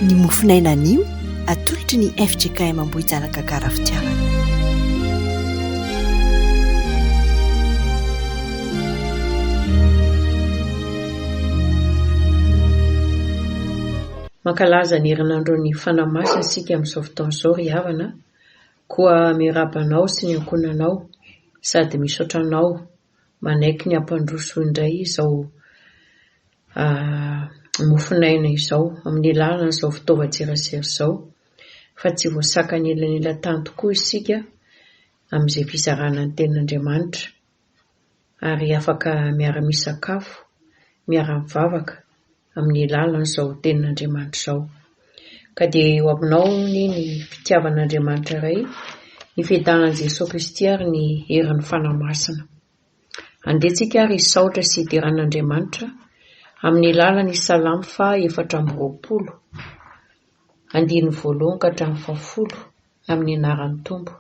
ny mofinaina anio atolotry ny FJKM Ambohijanaka Karafitiavana. Mankalaza ny herinandron'ny fanamasina isika amin'izao fotoana izao ry havana, koa miarabanao sy ny ankonanao sady misaotra anao manaiky ny ampandroso indray izao mofinaina izao amin'ny lalana izao fitaovan-tserasera izao, fa tsy voasakany elanela tany tokoa isika amin'izay fizarana ny tenin'Andriamanitra ary afaka miara-misakafo, miara-mivavaka amin'ny lalana izao tenin'Andriamanitra izao. Ka dia ho aminao ny fitiavan'Andriamanitra iray, ny fiadanan'i Jesosy Kristy ary ny herin'ny fanamasina. Andehantsika ary hisaotra sy hideran'Andriamanitra amin'ny lalany Salamo 420, andiny 1-10 amin'ny anaran'ny Tompo.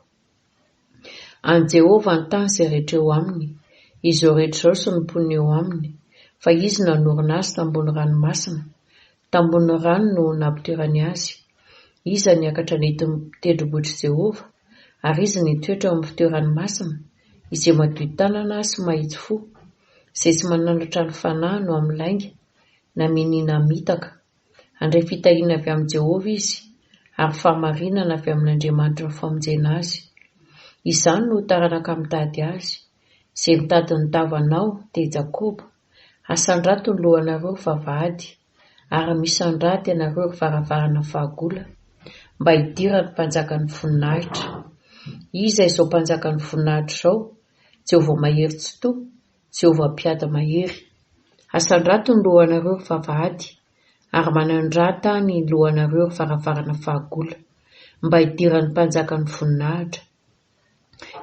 An Jehovah ny tany izay rehetra eo aminy, izao rehetra izao sy ny mponina eo aminy, fa izy nanorina azy tambony ranomasina, tambony rano no nampitoerany azy. Iza niakatra nety tendrombohitry Jehovah, ary izy nitoetra amin'ny fitoerany masina, izay matoy tanana sy mahitsy fo, izay tsy manandratra ny fanahy no amin'ny lainga, na minina mitaka. Andray fitahiana avy amin'ny Jehovah izy, ary fahamarinana avy amin'Andriamanitra ny famonjena azy. Izany no taranaka mitady azy, izay mitady ny tavanao dia Jakoba, asandrato ny lohanareo vavahady, ary misandraty ianareo ry varavarana fahagola, mba hidirany mpanjaka ny voninahitra. Iza izao mpanjaka ny voninahitra izao? Jehovah mahery tsy toa, Jehovah mpiady mahery. Asandrato ny lohanareo ry vavahady, ary manandrata ny lohanareo ry varavarana fahagola, mba hidirany mpanjaka ny voninahitra.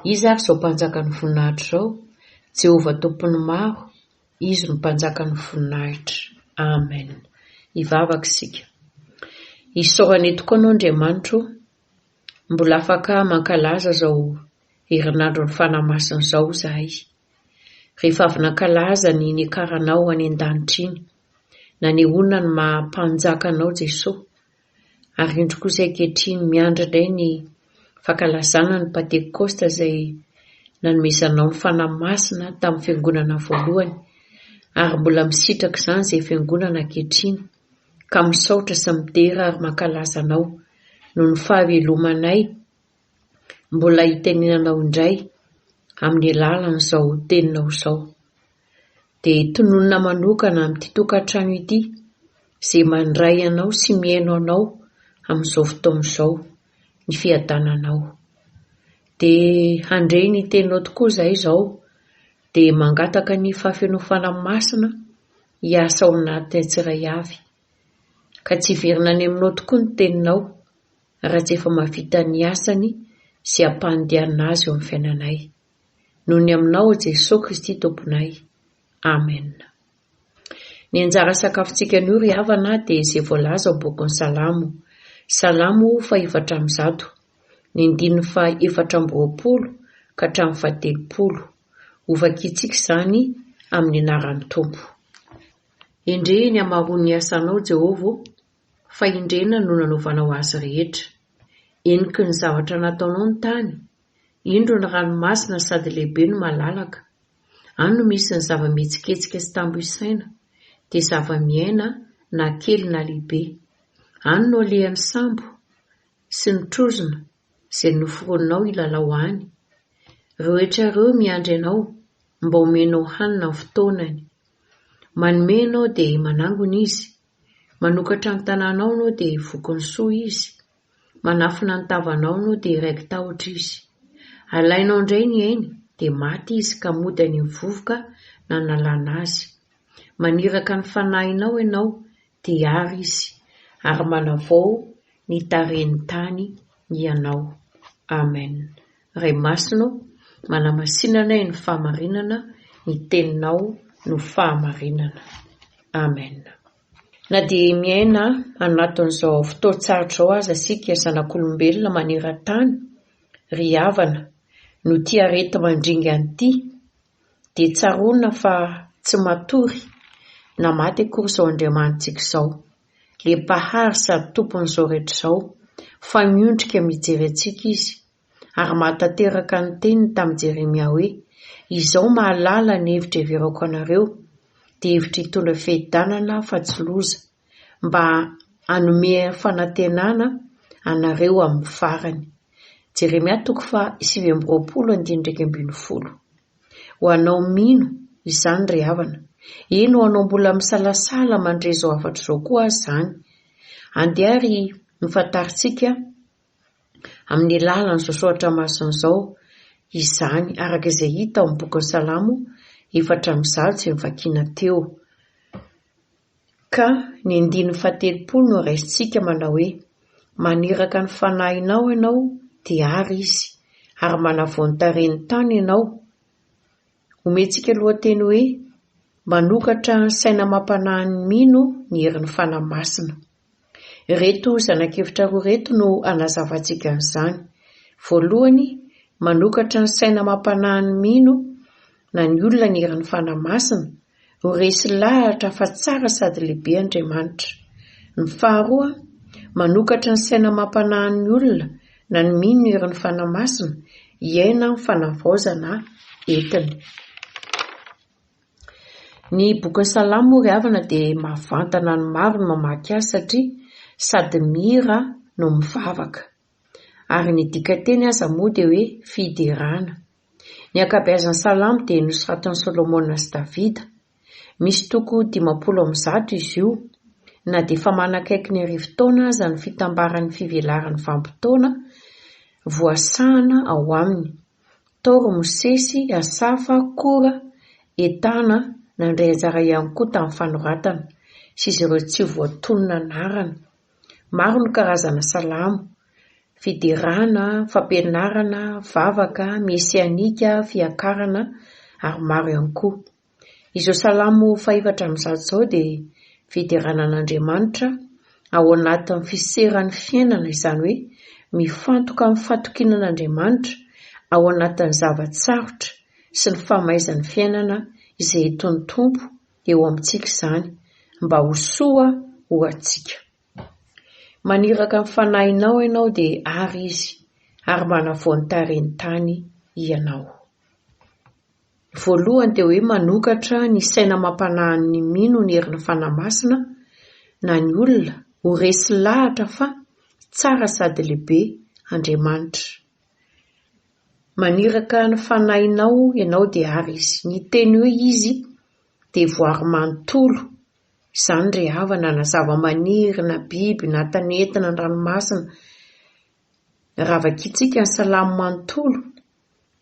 Iza ary izao mpanjaka ny voninahitra izao? Jehovah tompony maro, izy no mpanjaka ny voninahitra. Amen. Hivavaka isika. Isaorane tokoa anao Andriamanitra, mbola afaka mankalaza izao herinandron'ny fanamasina izao zahay. Rehefa avy nankalaza ny nikaranao any an-danitra iny, na ny onona ny mampanjaka anao Jesosy, ary indro kosa ankehitriny miandry indray ny fankalazana ny Pentekosta izay nanomezanao ny fanamasina tamin'ny fiangonana voalohany, ary mbola misitraka izany izay fiangonana ankehitriny, ka misaotra sy midera ary mankalaza anao noho ny fahavelomanay mbola hitenenanao indray amin'ny lalana izao teninao izao. Dia tononona manokana amin'ity tokantrano ity izay mandray anao sy mihaino anao amin'izao fotoana izao ny fiadananao. Dia handray ny teninao tokoa izahay izao, dia mangataka ny fahafenofana masina hiasa ao anatin'ny tsiray avy. Ka tsy verina any aminao tokoa ny teninao raha tsy efa mahavita ny asany sy hampandehanana azy eo amin'ny fiainanay. Noho ny aminao Jesosy Kristy Tomponay. Amen. Ny anjara sakafontsika ny ry havana dia izay voalaza ao bokin'ny Salamo. Salamo 430, ny andiny 420 ka hatramin'ny 130. Ovakitsika izany amin'ny anaran'ny Tompo. Endre ny hamarony asanao Jehovah, fa indrena no nanaovanao azy rehetra. Eniky ny zavatra nataonao ny tany, indro ny ranomasina sady lehibe no malalaka. Any no misy ny zava-mihetsiketsika sy tambo isaina, dia zava-miaina na kely na lehibe. Any no alehan'ny sambo sy ny trozona izay noforoninao hilalao any. Rehetra ireo miandry anao mba omenao hanina amin'ny fotoanany. Manome ianao dia manangona izy, manokatra ny tanànao ianao dia vokony soa izy, manafina ny tavanao ianao dia iraiki-tahotra izy. Alainao indray ny ainy dia maty izy ka mody any amin'ny vovoka na nalana azy. Maniraka ny fanahinao ianao dia ary izy, ary manavao ny tarehin'ny tany ianao. Amen. Ray masonao, manamasinana ny fahamarinana, ny teninao no fahamarinana. Amen. Na dia miaina anatin'izao fotoan-tsarotra izao aza isika zanak'olombelona maneran-tany, ry havana, no tia arety mandringa an'ity, dia tsaroana fa tsy matory na maty akory izao Andriamanitsika izao. Lepahary sady tompon'izao rehetra izao, fa miondrika mijery antsika izy, ary mahatateraka ny teniny tamin'i Jeremia hoe: izao mahalala ny hevitra heverako anareo, dia hevitra hitondra fiadanana fa tsy loza, mba hanome fanantenana anareo amin'ny farany. Jeremia 9:20. Ho anao mino izany ry havana, eny ho anao mbola misalasala mandre izao afatra izao koa azy izany. Andehary mifantaritsika amin'ny alalan'izao soratra masina izao izany, araka izay hita ao amin'ny boky Salamo 4:6 izay nivakiana teo. Ka ny 9:30 no raisintsika manao hoe: maniraka ny fanahinao ianao dia ary izy, ary manavoantareny tany ianao. Omentsika lohateny hoe: manokatra ny saina mampanahy ny mino ny herin'ny fanahy masina. Reto zanak'efitra roa reto no anazavantsika an'izany. Voalohany, manokatra ny saina mampanahy ny mino na ny olona ny herin'ny fanahy masina, ho resy lahatra fa tsara sady lehibe Andriamanitra. Ny faharoa, manokatra ny saina mampanahy ny olona na ny mino ny herin'ny fanahy masina, iaina ny fanavaozana entiny. Ny boky Salamo ry havana dia mahavantana ny maro ny mamaky azy satria sady mihira no mivavaka. Ary ny dikateny aza moa dia hoe fiderana. Ny ankabeazan'ny Salamo dia nosoratan'i Salomona sy Davida. Misy toko 50 izy io, na dia efa manakaiky ny 1000 aza ny fitambaran'ny fivelaran'ny vanim-potoana voasahana ao aminy. Toro Mosesy, Asafa, Kora, Etana nandray anjara ihany koa tamin'ny fanoratana, sy izy ireo tsy voatonona anarana. Maro ny karazana salamo: fiderana, fampianarana, vavaka, mesianika, fiakarana, ary maro ihany koa. Izao salamo 400 izao dia fiderana an'Andriamanitra ao anatin'ny fiseran'ny fiainana, izany hoe mifantoka amin'ny fatokinan'Andriamanitra ao anatin'ny zavatsarotra sy ny famaizan'ny fiainana izay eton'ny Tompo eo amintsika izany, mba ho soa ho antsika. Maniraka ny fanahinao ianao dia ary izy, ary manavoantareny tany ianao. Voalohany dia hoe manokatra ny saina mampanahy ny mino ny herin'ny fanahy masina na ny olona, ho resy lahatra fa tsara sady lehibe Andriamanitra. Maniraka ny fanahinao ianao dia ary izy. Ny teny hoe izy dia voary manontolo, izany ry havana, na zava-maniry, na biby, na tanentina, na ranomasina. Raha vakitsika ny salamo manontolo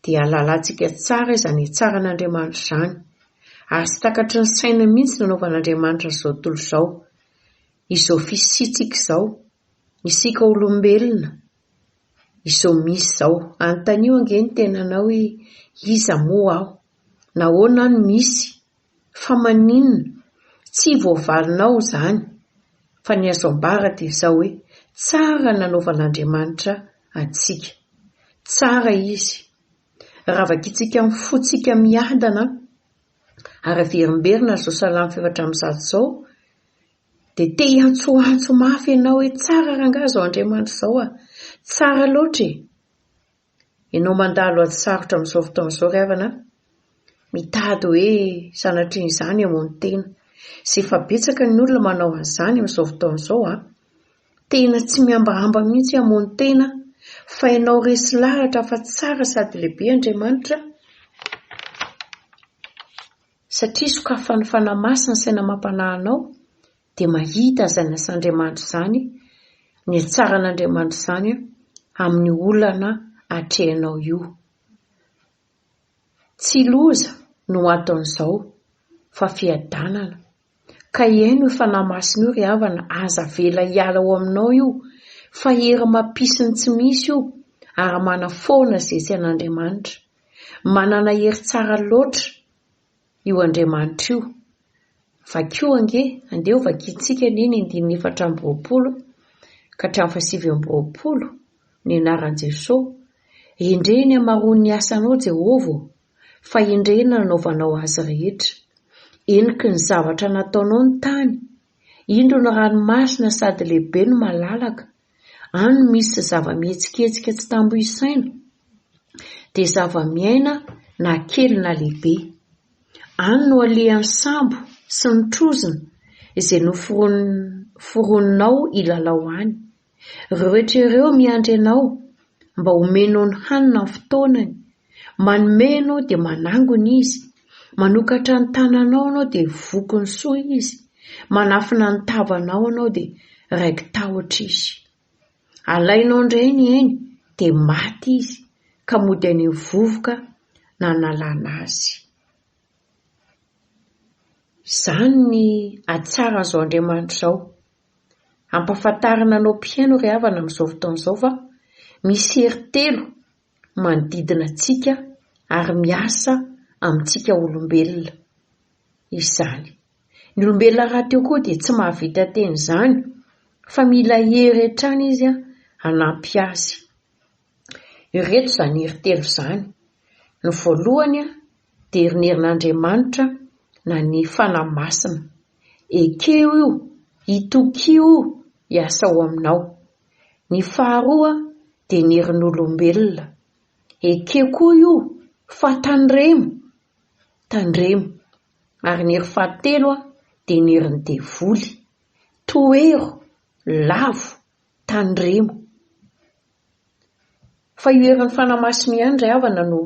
dia alalantsika tsara izany tsara an'Andriamanitra izany, ary sy takatry ny saina mihitsy nanaovan'Andriamanitra izao tontolo izao, izao fisitsika izao, isika olombelona izao misy izao. Antanio angeny tenanao hoe iza moa aho, nahoana no misy, fa maninona, tsy voavalinao izany. Fa ny azo ambara dia izao hoe tsara nanaovan'Andriamanitra antsika, tsara izy. Raha vakitsika mifotsika miadana ary averimberina izao salamo 400 izao, dia te hiantsoantso mafy ianao hoe tsara rangahy izao Andriamanitra izao tsara loatra. Ianao mandalo aty sarotra amin'izao fotoana izao ry havana, mitady hoe sanatriny izany ambony tena. Sy efa betsaka ny olona manao an'izany amin'izao fotoana izao tena tsy miambahamba mihitsy ambony tena, fa ianao resy lahatra fa tsara sady lehibe Andriamanitra, satria sokafan'ny fanahy masina ny saina mampanahinao dia mahita izany asan'Andriamanitra izany, ny atsaran'Andriamanitra izany amin'ny olana atrehanao io. Tsy loza no ataon'izao, fa fiadanana. Ka iaino io fanahy masina io ry havana, aza vela hiala ao aminao io, fa hery mampisiny tsy misy io, ary manafoana izay tsy an'Andriamanitra. Manana hery tsara loatra io Andriamanitra io. Vakio ange, andeha ho vakitsika ny 420 ka hatramin'ny 720 ny anaran'i Jesosy. Endreny hamaroany ny asanao Jehovah, fa endrena nanaovanao azy rehetra. Eniky ny zavatra nataonao ny tany, indro ny ranomasina sady lehibe no malalaka, any misy zava-mihetsiketsika tsy tambo isaina, dia zava-miaina na kely na lehibe. Any no alehan'ny sambo sy ny trozona izay noforoninao ilalao any. Rehetra ireo miandry ianao mba homenao ny hanina ny fotoanany, manomenao dia manangona izy, manokatra ny tananao anao dia voko ny soa izy, manafina ny tavanao anao dia raiki tahotra izy. Alainao indray ny ainy dia maty izy, ka mody any vovoka na nalana azy. Izany ny atsara an'izao Andriamanitra izao. Ampahafantarina anao mpiaino ry havana amin'izao fotoan'izao fa misy hery telo manodidina antsika ary miasa amintsika olombelona. Izany. Ny olombelona raha teo koa dia tsy mahavita teny izany, fa mila hery hatrany izy hanampy azy. Ireto izany hery telo izany. Ny voalohany dia herin'Andriamanitra na ny fanahy masina. Ekeo io, itokio hiasa ao aminao. Ny faharoa dia ny herin'olombelona. Ekeo koa io fa tandremo. Ary ny hery fahatelo dia ny herin'ny devoly. Toero, lavo, tandremo. Fa io herin'ny fanahy masina ihany ry havana no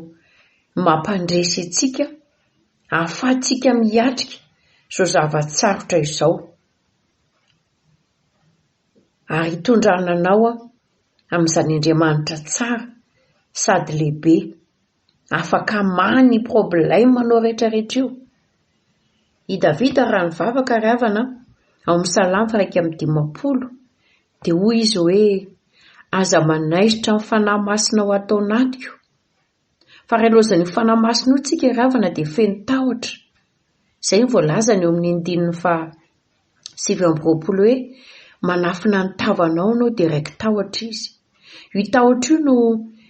mampandresy antsika, ahafahantsika miatrika izao zava-tsarotra izao. Ary hitondrana anao amin'izany Andriamanitra tsara sady lehibe, afaka maha ny problème anao rehetrarehetra io. I Davida raha nivavaka ry havana ao amin'ny Salamo 1:50 dia hoy izy hoe, aza manaisitra ny fanahy masina ho atao natiko. Fa raha ilozan'ny fanahy masina io tsika ry havana dia feno tahotra. Izay voalaza ny eo amin'ny 7:20 hoe, manafina ny tavanao anao dia raiki tahotra izy. Io tahotra io no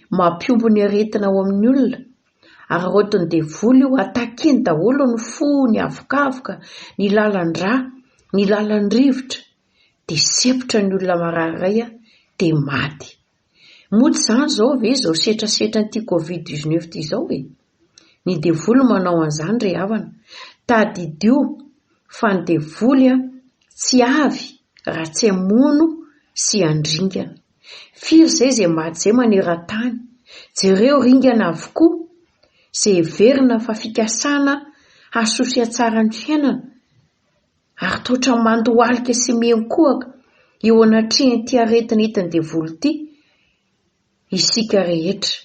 mampiombo ny aretina ao amin'ny olona. Ary rotony devoly io atakeny daholo ny fo, ny avokavoka, ny lalan-drà, ny lalan-drivotra, dia sepotra ny olona marariray dia maty. Mody izany izao ve izao setrasetra n'ity Covid-19 ity izao e? Ny devoly manao an'izany ry havana. Tadidio fa ny devoly tsy avy raha tsy hamono sy handringana. Firy izay maty izay maneran-tany, jereo ringana avokoa, izay heverina fa fikasana hasosy atsara ny fiainana, ary totra mandohalika sy miankohaka eo anatrehany ity aretina hitany devoly ity, isika rehetra.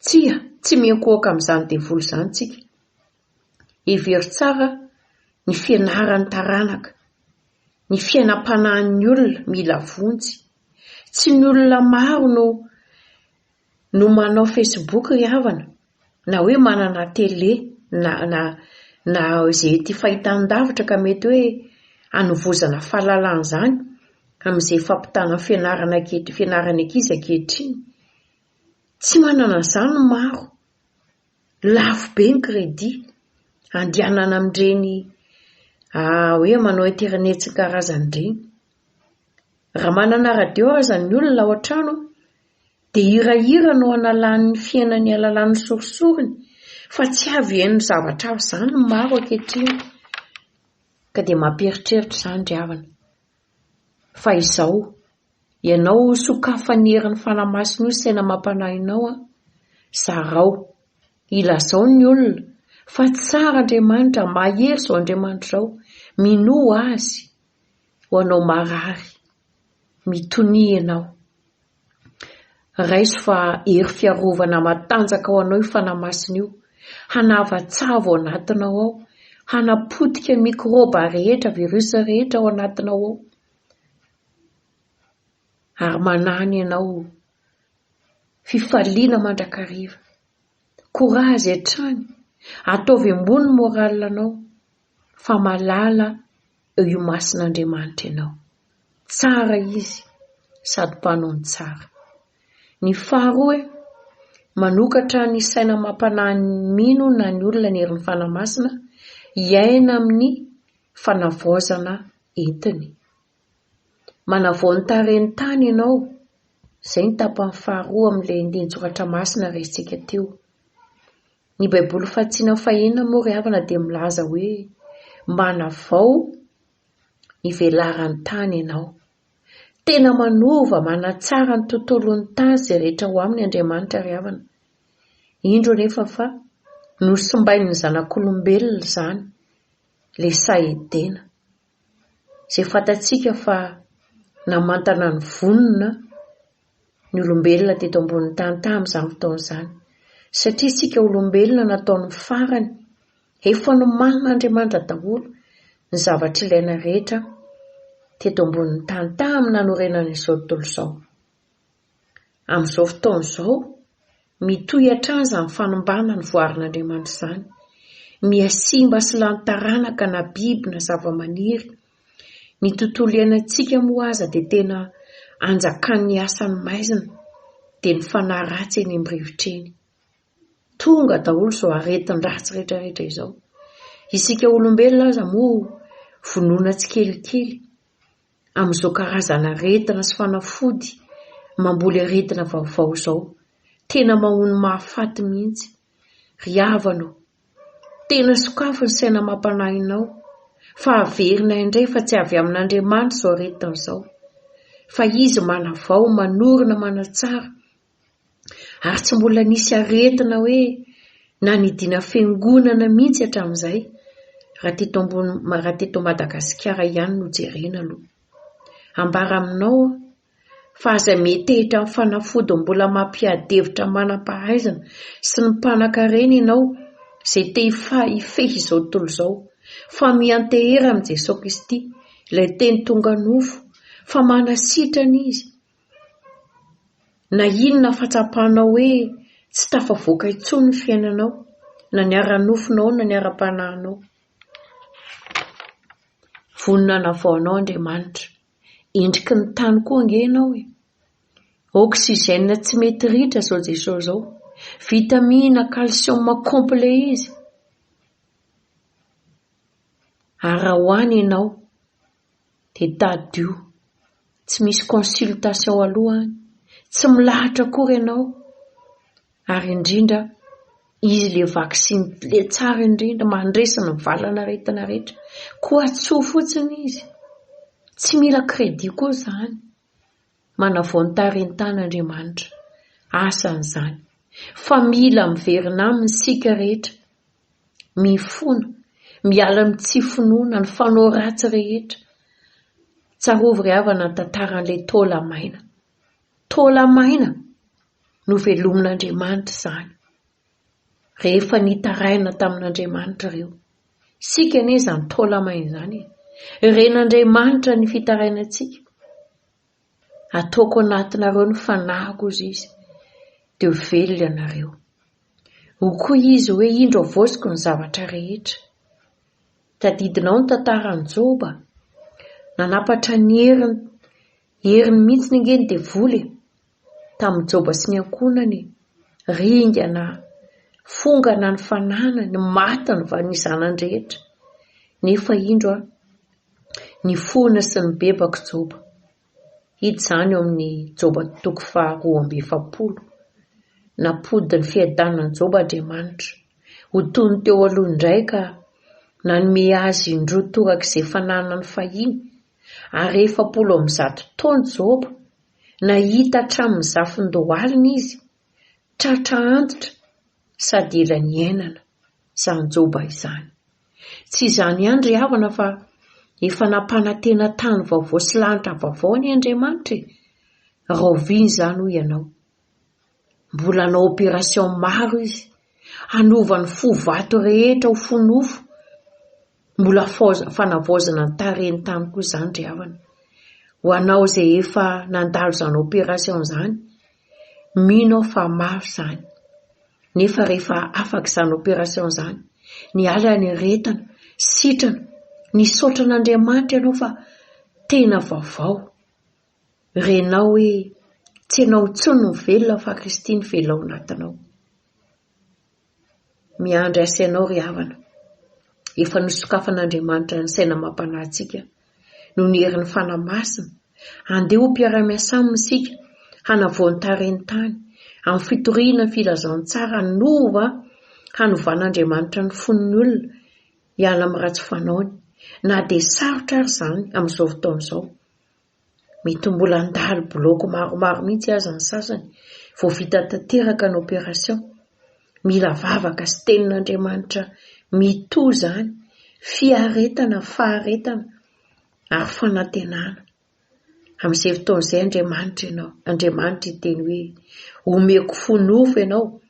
Tsy miankohaka amin'izany devoly izany tsika. Hevery tsara ny fianaran'ny taranaka, ny fiainam-panahin'ny olona mila vonjy. Tsy ny olona maro no manao Facebook ry havana, na hoe manana télé na izay ty fahitan-davitra ka mety hoe hanovozana fahalalana izany amin'izay fampitana fianarana ankizy ankehitriny. Tsy manana izany ny maro. Lafo be ny crédit, andehanana amin'ireny hoe manao internet sy karazan'ireny. Raha manana radio aza ny olona ao an-trano dia hirahira no analany ny fiainany alalany sorisoriny, fa tsy avy haino zavatra hafa izany ny maro ankehitriny. Ka dia mamperitreritra izany ry havana. Fa izao, ianao sokafan'ny herin'ny fanahy masina io saina mampanahy anao, sarao, ilazao ny olona fa tsara Andriamanitra, mahery izao Andriamanitra izao, minoa azy ho anao marary, mitonia ianao. Raiso fa hery fiarovana matanjaka ho anao io fanahy masina io, hanava-tsavo ao anatinao ao, hanapotika mikroba rehetra, virus rehetra ao anatinao ao, ary manany ianao fifaliana mandrakariva. Korazy hatrany, ataovy ambony moralanao, fa malala io masin'Andriamanitra ianao. Tsara izy sady mpanao ny tsara. Ny faharoa, manokatra ny saina mampanahy ny mino na ny olona ny herin'ny fanahy masina, hiaina amin'ny fanavaozana entiny. Manavoany tareny tany ianao. Izay ny tapany faharoa amin'ilay andinitsoratra masina resintsika teo. Ny baiboly fahatsiana fahenina moa ry havana dia milaza hoe manavao ny velaran'ny tany ianao. Tena manova manatsara ny tontolon'ny tany izay rehetra ho aminy Andriamanitra ry havana. Indro nefa fa nosimbain'ny zanak'olombelona izany le saedena. Izay fantatsika fa namantana ny vonona ny olombelona teto ambonin'ny tany tamin'izany fotoana izany. Satria sika olombelona nataony farany, efa nomanina Andriamanitra daholo ny zavatra ilaina rehetra teto ambonin'ny tany tamin'ny nanorenana izao tontolo izao. Amin'izao fotoana izao, mitohy hatrany izany fanombana ny voarin'Andriamanitra izany. Miasimba sy lany taranaka na biby na zava-maniry. Ny tontolo iainantsika moa aza dia tena anjakan'ny asan'ny maizina dia ny fanahy ratsy eny amin'ny rivotra eny. Tonga daholo izao aretin'ny ratsy rehetrarehetra izao. Isika olombelona aza moa vonoina tsikelikely amin'izao karazana aretina sy fanafody mamboly aretina vaovao izao. Tena mahony mahafaty mihitsy. Ry havanao, tena sokafo ny saina mampanahinao. Fa averina indray fa tsy avy amin'Andriamanitra izao aretina izao. Fa izy manavao, manorina, manatsara. Ary tsy mbola nisy aretina hoe na nidina fiangonana mihitsy hatramin'izay raha teto Madagasikara ihany no jerena aloha. Ambara aminao fa aza metehitra amin'ny fanafody mbola mampiadevitra manam-pahaizana sy ny mpanan-karena ianao izay te hifehy izao tontolo izao. Fa miantehera amin'i Jesosy Kristy ilay teny tonga nofo, fa manasitrana izy. Na inona fatsapanao hoe tsy tafavoaka intsony ny fiainanao, na ny ara-nofonao na ny ara-panahinao. Vonina navaonao Andriamanitra, endriky ny tany koa ange ianao e. Oksizena tsy mety ritra izao Jesosy izao, vitamina, calcium complet izy. Ara hoany ianao dia tadio, tsy misy consultation alohany, tsy milahatra akory ianao. Ary indrindra izy le vaksiny le tsara indrindra mandresina ny valana aretina rehetra. Koa tsoa fotsiny izy, tsy mila crédit koa izany. Manavao ny tareny tany Andriamanitra, asan'izany. Fa mila miverina aminy sika rehetra, mifona, miala amin'ny tsy finoana, ny fanao ratsy rehetra. Tsarovy ry havana ny tantaran'ilay taola maina. Taola maina no velomin'Andriamanitra izany. Rehefa nitaraina tamin'Andriamanitra ireo. Sika anie izany taola maina izany. Ren'Andriamanitra ny fitarainantsika. Ataoko anatinareo ny fanahiko ozy izy, dia velona ianareo. Ho koa izy hoe indro avosiko ny zavatra rehetra. Tadidinao ny tantaran'i Joba. Nanapatra ny heriny mihitsy ny ngeny dia voly. Tamin'ny Joba sy ny ankonany, ringana, fongana ny fanana, ny matany va ny zanany-drehetra. Nefa indro ny fona sy ny bebako Joba. Hita izany eo amin'ny Joba 2:7. Napody ny fiadanan'i Joba Andriamanitra. Ho tony teo aloha indray ka nanome azy indroa torak'izay fananany fahiny. Ary 700 taona Joba, nahita hatramin'ny zafin-dohaliny izy, tratra antitra sady ela ny ainana. Izany Joba izany. Tsy izany ihany ry havana fa efa nampanantena tany vaovao sy lanitra vaovao ny Andriamanitra. Raoviany izany ho ianao. Mbola hanao opération maro izy, hanova ny fo vato rehetra ho fonofo. Mbola fanavaozana ny tareny tany koa izany ry havana. Ho anao izay efa nandalo izany opération izany, mino aho fa maro izany. Nefa rehefa afaka izany opération izany, ny ala ny retana, sitrana, ny sotran'Andriamanitra ianao fa tena vaovao. Renao hoe tsy ianao intsony ny velona fa Kristy ny velona ao anatinao. Miandry asa ianao ry havana. efa nosokafan'Andriamanitra ny saina mampanahitsika no ny herin'ny fanamasina andeha ho mpiara-miasa aminy isika hanavoany tareny tany amin'ny fitoriana ny filazantsara nova hanovan'Andriamanitra ny fon'ny olona hiala amin'ny ratsy fanaony na dia sarotra ary izany amin'izao fotoana izao. Mety mbola andalo bloka maromaro mihitsy aza ny sasany vao vita tanteraka ny opération. Mila vavaka sy tenin'Andriamanitra mitohy izany, fiaretana, faharetana ary fanantenana. Amin'izay fotoana izay Andriamanitra iteny hoe omeko fonofo ianao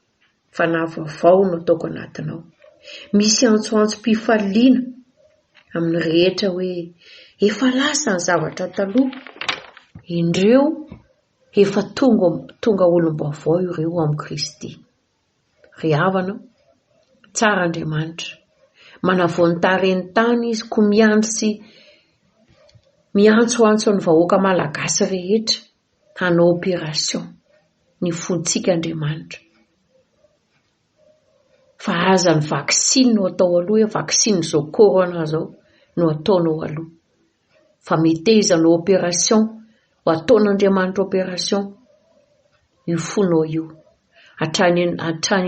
fa na vaovao no ataoko anatinao. Misy antsoantsom-pifaliana amin'ny rehetra hoe efa lasa ny zavatra taloha, indreo efa tonga olom-baovao ireo amin'ny Kristy. Ry havanao, tsara Andriamanitra, manavoantareny tany izy ko miandry sy miantsoantso ny vahoaka malagasy rehetra hanao opération ny fontsika Andriamanitra. Fa aza ny vaksiny no atao aloha, vaksiny zao corona zao no ataonao aloha. Fa metezanao opération, ho ataon'Andriamanitra opération io fonao io. Hatrany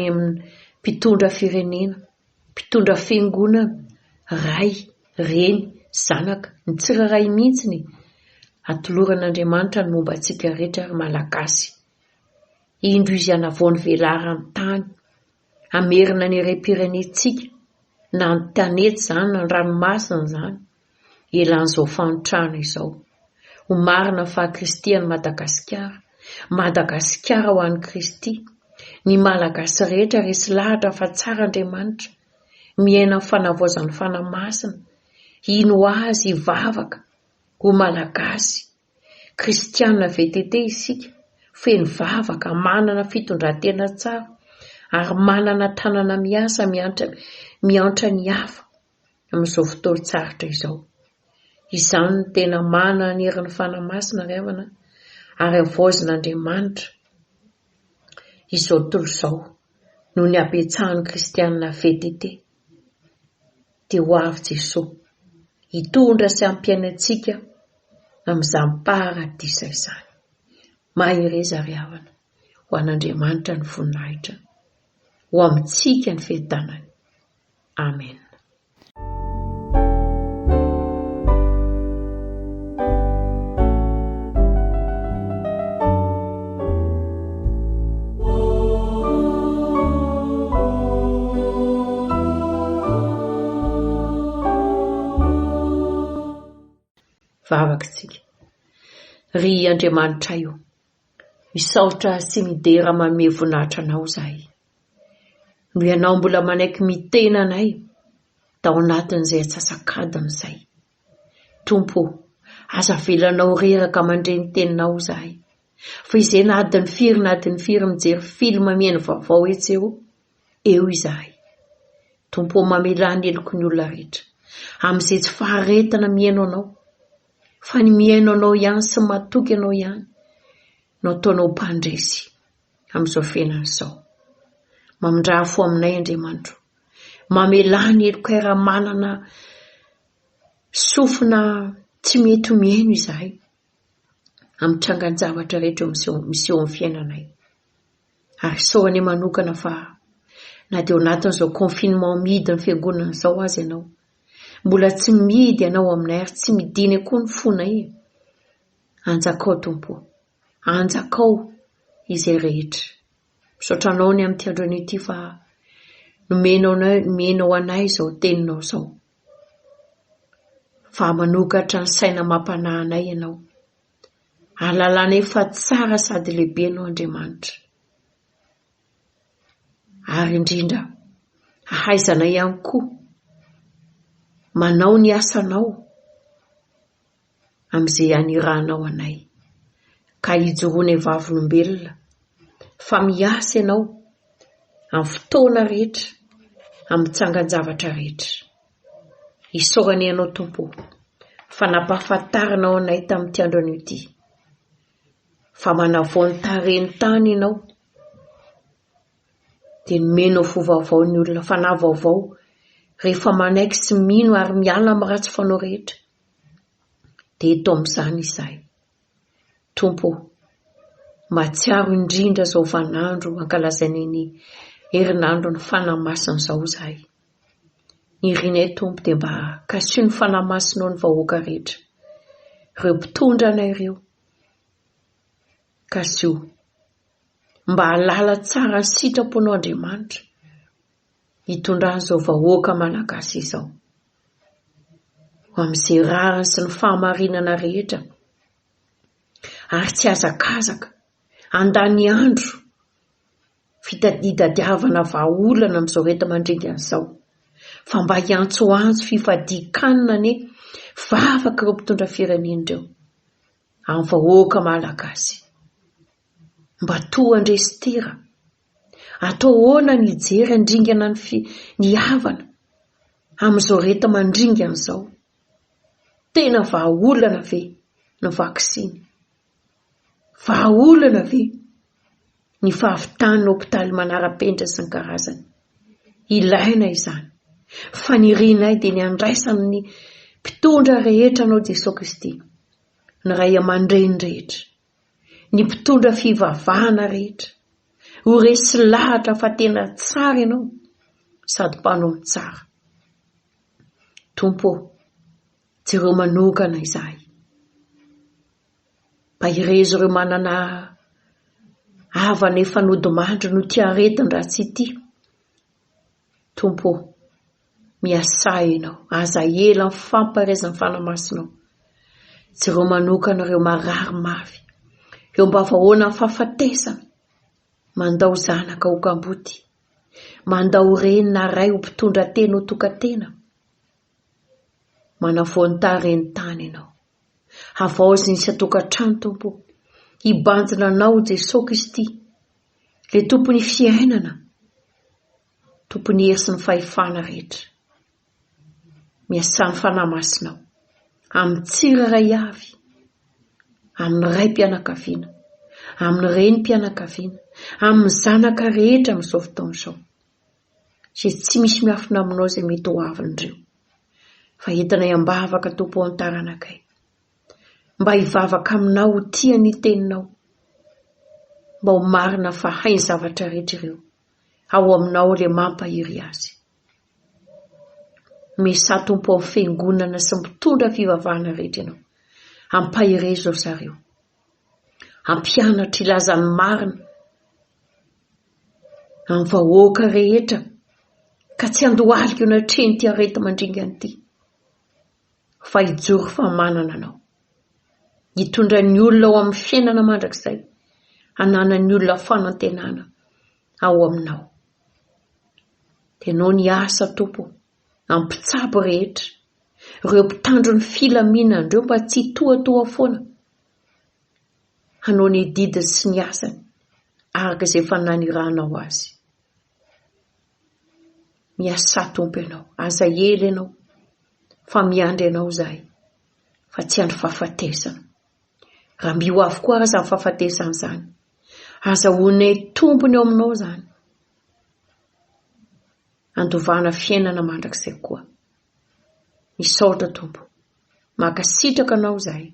amin'ny mpitondra firenena, mpitondra fiangonana, ray, reny, zanaka, ny tsiraray mihitsiny, atoloran'Andriamanitra ny momba antsika rehetra malagasy. Indro izy hanavoany velara amin'ny tany, amerina ny rem-pirenentsika, na ny tanety zany na ny ranomasina zany, elan'izao fanotrana izao. Ho marina fa Kristy any Madagasikara, Madagasikara ho an'ny Kristy. Ny malagasy rehetra resy lahatra fa tsara Andriamanitra, miaina amin'ny fanavaozan'ny fanamasina, ino azy hivavaka ho malagasy. Kristianina VTT isika, feno vavaka, manana fitondratena tsara, ary manana tanana miasa miantra ny hafa amin'izao fotoana tsarotra izao. Izany no tena manana ny herin'ny fanamasina ry havana, ary avozin'Andriamanitra izao tontolo izao no ny apetsahan'ny Kristianina VTT. Dia ho avy Jesosy hitondra sy hampiainantsika amin'izany paradisa izany. Mahireza ry havana, ho an'Andriamanitra ny voninahitra, ho amintsika ny fiadanany. Amen. Vavakantsika. Ry Andriamanitra io, misaotra sy midera manome voninahitra anao zahay. No ianao mbola manaiky mitena anay tao anatin'izay atsasakadiny izay. Tompo, aza velanao reraka mandreny teninao zahay. Fa izay na adiny firy mijery filma mihaino vaovao etseo, eo izahay. Tompo, mamelany eloko ny olona rehetra, amin'izay tsy faharetana mihaino anao, fa ny mihaino anao ihany sy matoky anao ihany no ataonao mpandresy amin'izao fiainana izao. Mamindrafo aminay Andriamanitra, mamelany eloko manana sofina tsy mety ho mihaino izahay amin'ny trangan-javatra rehetra miseho amin'ny fiainanay. Ary saoany manokana fa na dia ao anatin'izao confinement midy ny fiangonana izao azy ianao, mbola tsy midy ianao aminay ary tsy midiny koa ny fonay. Anjakao Tompo, anjakao izay rehetra. Misaotra anao ny amin'ity andro an'ity fa nomenao anay izao teninao izao. Fa manokatra ny saina mampanahy anay ianao. Alalanay fa tsara sady lehibe anao Andriamanitra. Ary indrindra ahaizanay ihany koa manao ny asanao amin'izay anirahanao anay. Ka hijoroany vavolombelona fa miasa ianao amin'ny fotoana rehetra, amin'ny tsangan-javatra rehetra. Isaorany ianao Tompo, fa nampahafantarinao anay tamin'ity andro an'ity, fa manavoany tareny tany ianao, dia nomenao fovaovao ny olona, fa na vaovao rehefa manaiky sy mino ary miala amin'ny ratsy fanao rehetra, dia eto amin'izany izahay. Tompo, matsiaro indrindra izao vanandro ankalazainy ny herinandro ny fanahy masina izao izahay. Ny rinay Tompo dia mba kasio ny fanahy masinao ny vahoaka rehetra, ireo mpitondra anay ireo. Kasio mba halala tsara ny sitraponao Andriamanitra hitondran'izao vahoaka malagasy izao, ho amin'izay rariny sy ny fahamarinana rehetra, ary tsy azakazaka handany andro fitadidiavana vahaolana amin'izao rehetra mandringana izao, fa mba hiantsoantso fifadikanina ane vavaka ireo mpitondra firenena ireo amin'ny vahoaka malagasy. Mba toa andresitera, atao ahoana ny hijery andringana ny havana amin'izao rehetra mandringana izao. Tena vahaolana ve ny vaksiny? Vahaolana ve ny fahavitany ny hopitaly manara-penitra sy ny karazany? Ilaina izany, fa ny rinay dia ny andraisany ny mpitondra rehetra anao Jesosy Kristy, ny ray aman-dreny rehetra, ny mpitondra fivavahana rehetra, ho resy lahatra fa tena tsara ianao sady mpanao tsara. Tompo, jereo manokana izahay, mba hirezo ireo manana havana efa nodimandry no tia aretiny raha tsy tia. Tompo, miasa ianao, aza ela amin'ny famparazan'ny fanamasinao. Jereo manokana ireo marary mafy, eo mba vahoana amin'ny fahafatesana, mandao zanaka hokamboty, mandao reny na ray ho mpitondra tena ho tokantena. Manavoantary ny tany ianao, avaozy ny tokantrano Tompo, hibanjina anao Jesosy Kristy, le tompony fiainana, tompony hery sy ny fahefana rehetra. Miasa ny fanahy masinao amin'ny tsiraray avy, amin'ny ray mpianakaviana, amin'ny reny mpianakaviana, amin'ny zanaka rehetra amin'izao fotoana izao, izay tsy misy miafina aminao izay mety ho avin'ireo, fa entina hiambavaka Tompo amin'ny taranakay, mba hivavaka aminao ho tia ny teninao, mba ho marina fa hainy zavatra rehetra ireo, ao aminao le mampahiry azy. Mesa Tompo amin'ny fiangonana sy mitondra fivavahana rehetra ianao, ampahirezo zareo, ampianatra ilazany marina amin'ny vahoaka rehetra, ka tsy andohalika eo anatrehany ty arety mandringana ity, fa hijoro fa manana anao, hitondra ny olona ao amin'ny fiainana mandrakizay, hanana ny olona fanantenana ao aminao. Tenao ny asa Tompo amin'ny mpitsabo rehetra, ireo mpitandro ny filaminana ireo mba tsy toatoa foana, hanao ny didiny sy ny asany araka izay fananirahanao azy. Miasa Tompo ianao, aza ela ianao, fa miandry ianao zahay, fa tsy andro fahafatesana. Raha mbio avokoa aza amin'ny fahafatesana izany, aza honay tompony ao aminao izany, andovana fiainana mandrakizay koa. Misaotra Tompo, makasitraka anao izahay,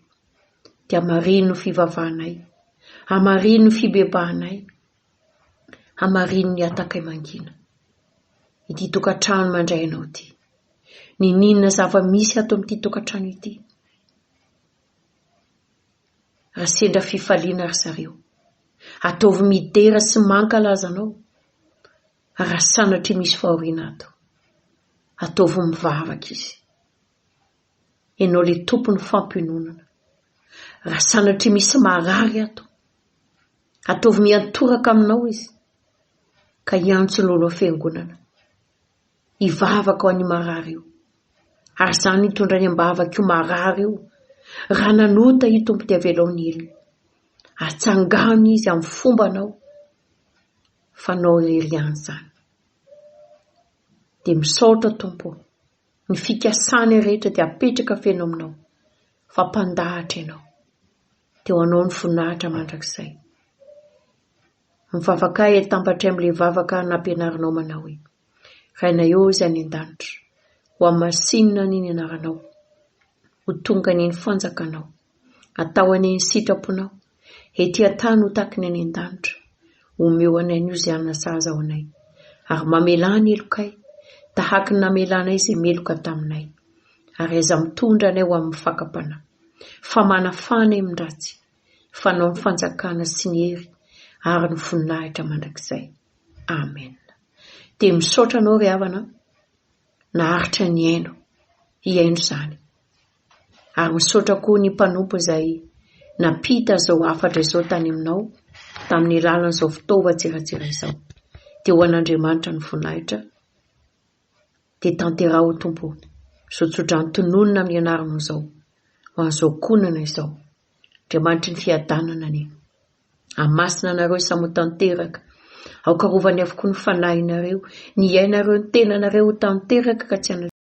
dia hamarino ny fivavahanay, hamarino ny fibebahanay, hamarino ny atakay mangina. Ity tokantrano mandray anao ity, ninona zava-misy ato amin'ity tokantrano ity, raha sendra fifaliana ry zareo, ataovy midera sy mankalaza anao, raha sanatry misy fahoriana ato, ataovy mivavaka izy. Ianao le tompony fampiononana, raha sanatry misy marary ato, ataovy miantoraka aminao izy, ka hiantson'olo fiangonana, hivavaka ho an'ny marary io, ary zany hitondra ny ambavaka io marary io, raha nanota io Tompo dia avela ny elony, atsangano izy amin'ny fombanao, fa nao irery ihany zany. Dia misaotra Tompo, ny fikasany rehetra dia apetraka feno aminao, fa mpandahatra ianao, teo anao ny voninahitra mandrakizay. Mivavaka ay tambatra amin'ilay vavaka nampianarinao manao hoe, rainay eo izay any an-danitra, ho amasinina niny anaranao, ho tonga niny fanjakanao, atao aneny sitraponao, ety tany ho takiny any an-danitra, omeo anay io izay anana sahaza ao anay, ary mamelana elokay, tahaka ny namelanay izay meloka taminay, ary aiza mitondra anay ho amin'ny fakapana, fa manafana amin-dratsy, fanao ny fanjakana sy ny hery, ary ny voninahitra mandrakizay. Amen. Dia misaotra anao ry havana, naharitra ny aino, hiaino izany. Ary misaotra koa ny mpanompo izay napita izao afatra izao tany aminao, tamin'ny alalan'izao fitaovan-tsiratsira izao. Dia ho an'Andriamanitra ny voninahitra, dia tanteraho Tompo, izao tsotra antononona amin'ny anaranao izao, ho an'izao konana izao. Andriamanitra ny fiadanana any. Amasina anareo samy tanteraka, aokarovany avokoa ny fanahinareo, ny ainareo ny tenanareo tanteraka ka tsy